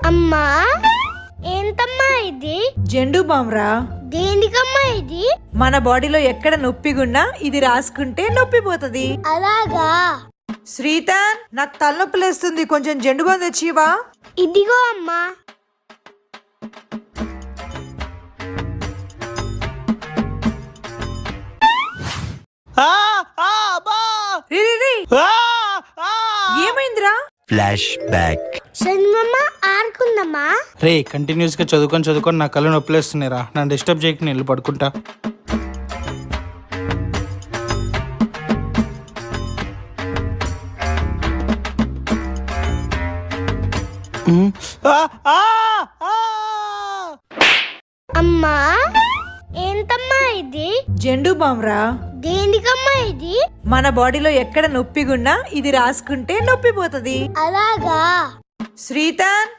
అమ్మా ఏంటమ్మా ఇది? జెండు బామ్రా. దేనికమ్మా ఇది? మన బాడీలో ఎక్కడ నొప్పిగున్నా ఇది రాసుకుంటే నొప్పి పోతది. అలాగా? శ్రీతన్, నాకు తలనొప్పి లేస్తుంది, కొంచెం జెండు బామ్ తెచ్చివా? ఇదిగో అమ్మా. ఏమైందిరా? Flashback. శనిమమ్మ ఆడుకుందమ్మా. రే కంటిన్యూస్ గా చదువుకొని నా కళ్ళు నొప్పిలేస్తున్నాయిరా. నన్ను డిస్టర్బ్ చేయకు, నేను వెళ్ళి పడుకుంటా. అమ్మా ఏంటమ్మా ఇది? జెండు బామ్రా. దేనికమ్మా ఇది? మన బాడీలో ఎక్కడ నొప్పిగున్నా ఇది రాసుకుంటే నొప్పి పోతది. అలాగా? శ్రీతన్,